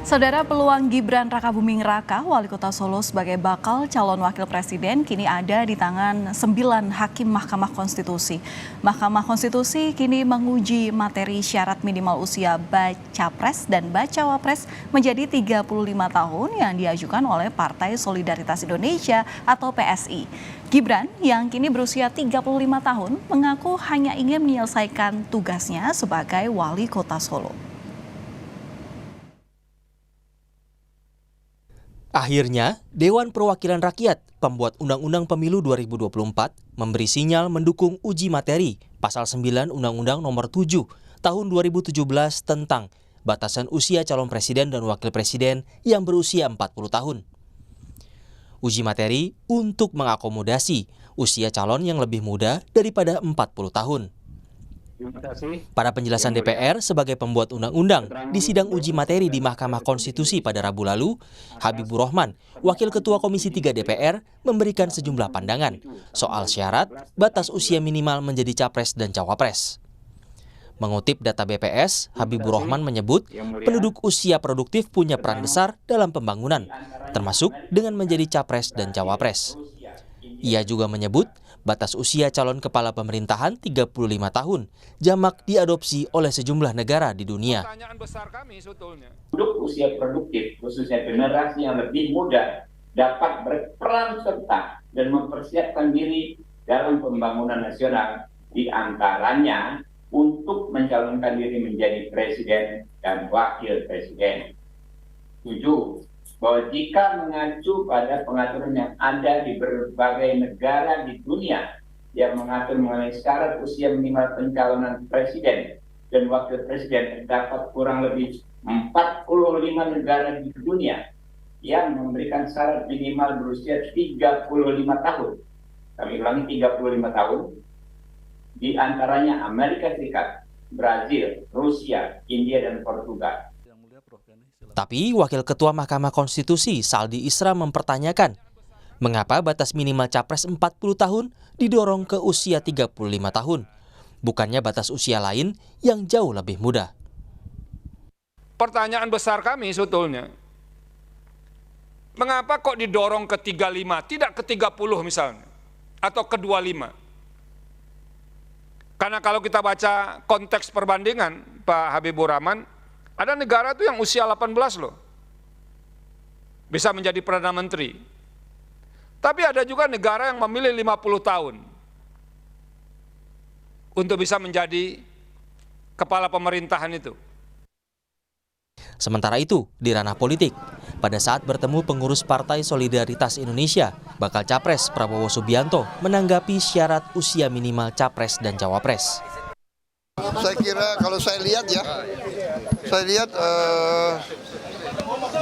Saudara, peluang Gibran Rakabuming Raka, Wali Kota Solo sebagai bakal calon wakil presiden kini ada di tangan 9 hakim Mahkamah Konstitusi. Mahkamah Konstitusi kini menguji materi syarat minimal usia baca pres dan bacawa pres menjadi 35 tahun yang diajukan oleh Partai Solidaritas Indonesia atau PSI. Gibran yang kini berusia 35 tahun mengaku hanya ingin menyelesaikan tugasnya sebagai Wali Kota Solo. Akhirnya, Dewan Perwakilan Rakyat, pembuat Undang-Undang Pemilu 2024, memberi sinyal mendukung uji materi Pasal 9 Undang-Undang Nomor 7 Tahun 2017 tentang batasan usia calon presiden dan wakil presiden yang berusia 40 tahun. Uji materi untuk mengakomodasi usia calon yang lebih muda daripada 40 tahun. Pada penjelasan DPR sebagai pembuat undang-undang di sidang uji materi di Mahkamah Konstitusi pada Rabu lalu, Habibur Rahman, Wakil Ketua Komisi 3 DPR, memberikan sejumlah pandangan soal syarat batas usia minimal menjadi capres dan cawapres. Mengutip data BPS, Habibur Rahman menyebut penduduk usia produktif punya peran besar dalam pembangunan, termasuk dengan menjadi capres dan cawapres. Ia juga menyebut batas usia calon kepala pemerintahan 35 tahun, jamak diadopsi oleh sejumlah negara di dunia. Pertanyaan besar kami sebetulnya. Untuk usia produktif, khususnya generasi yang lebih muda, dapat berperan serta dan mempersiapkan diri dalam pembangunan nasional, di antaranya untuk mencalonkan diri menjadi presiden dan wakil presiden. 7. Bahwa jika mengacu pada pengaturan yang ada di berbagai negara di dunia yang mengatur mengenai syarat usia minimal pencalonan presiden dan wakil presiden, terdapat kurang lebih 45 negara di dunia yang memberikan syarat minimal berusia 35 tahun. Kami ulangi, 35 tahun. Di antaranya Amerika Serikat, Brazil, Rusia, India, dan Portugal. Tapi Wakil Ketua Mahkamah Konstitusi Saldi Isra mempertanyakan mengapa batas minimal capres 40 tahun didorong ke usia 35 tahun, bukannya batas usia lain yang jauh lebih muda. Pertanyaan besar kami sebetulnya, mengapa kok didorong ke 35, tidak ke 30 misalnya, atau ke 25? Karena kalau kita baca konteks perbandingan, Pak Habibur Rahman, ada negara tuh yang usia 18 loh, bisa menjadi Perdana Menteri. Tapi ada juga negara yang memilih 50 tahun untuk bisa menjadi kepala pemerintahan itu. Sementara itu, di ranah politik, pada saat bertemu pengurus Partai Solidaritas Indonesia, bakal capres Prabowo Subianto menanggapi syarat usia minimal capres dan cawapres. Saya kira kalau saya lihat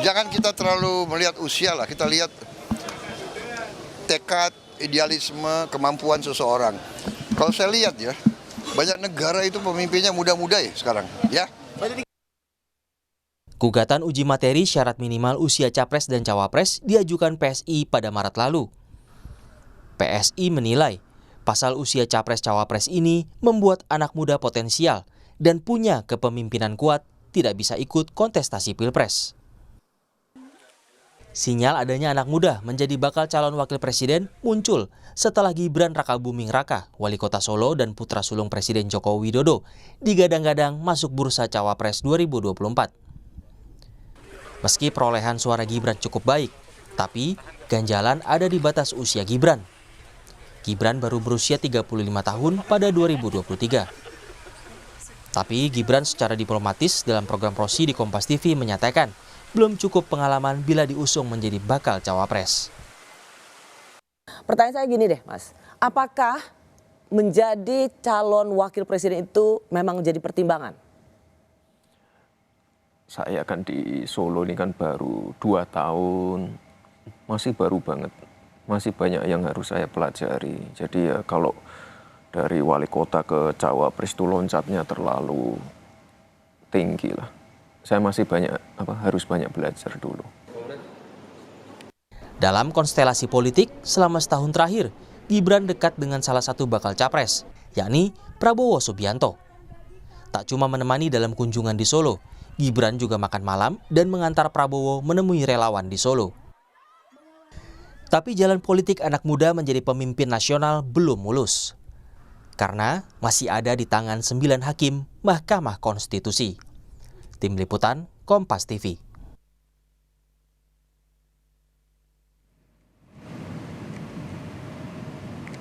jangan kita terlalu melihat usia lah, kita lihat tekad, idealisme, kemampuan seseorang. Kalau saya lihat ya, banyak negara itu pemimpinnya muda-muda ya sekarang, ya. Gugatan uji materi syarat minimal usia capres dan cawapres diajukan PSI pada Maret lalu. PSI menilai pasal usia capres-cawapres ini membuat anak muda potensial dan punya kepemimpinan kuat tidak bisa ikut kontestasi Pilpres. Sinyal adanya anak muda menjadi bakal calon wakil presiden muncul setelah Gibran Rakabuming Raka, Wali Kota Solo dan putra sulung Presiden Joko Widodo, digadang-gadang masuk bursa cawapres 2024. Meski perolehan suara Gibran cukup baik, tapi ganjalan ada di batas usia Gibran. Gibran baru berusia 35 tahun pada 2023. Tapi Gibran secara diplomatis dalam program Prosi di Kompas TV menyatakan belum cukup pengalaman bila diusung menjadi bakal cawapres. Pertanyaan saya gini deh Mas, apakah menjadi calon wakil presiden itu memang jadi pertimbangan? Saya kan di Solo ini kan baru 2 tahun, masih baru banget. Masih banyak yang harus saya pelajari. Jadi ya kalau dari wali kota ke cawapres itu loncatnya terlalu tinggi lah. Saya masih harus banyak belajar dulu. Dalam konstelasi politik selama setahun terakhir, Gibran dekat dengan salah satu bakal capres, yakni Prabowo Subianto. Tak cuma menemani dalam kunjungan di Solo, Gibran juga makan malam dan mengantar Prabowo menemui relawan di Solo. Tapi jalan politik anak muda menjadi pemimpin nasional belum mulus. Karena masih ada di tangan 9 hakim Mahkamah Konstitusi. Tim Liputan, Kompas TV.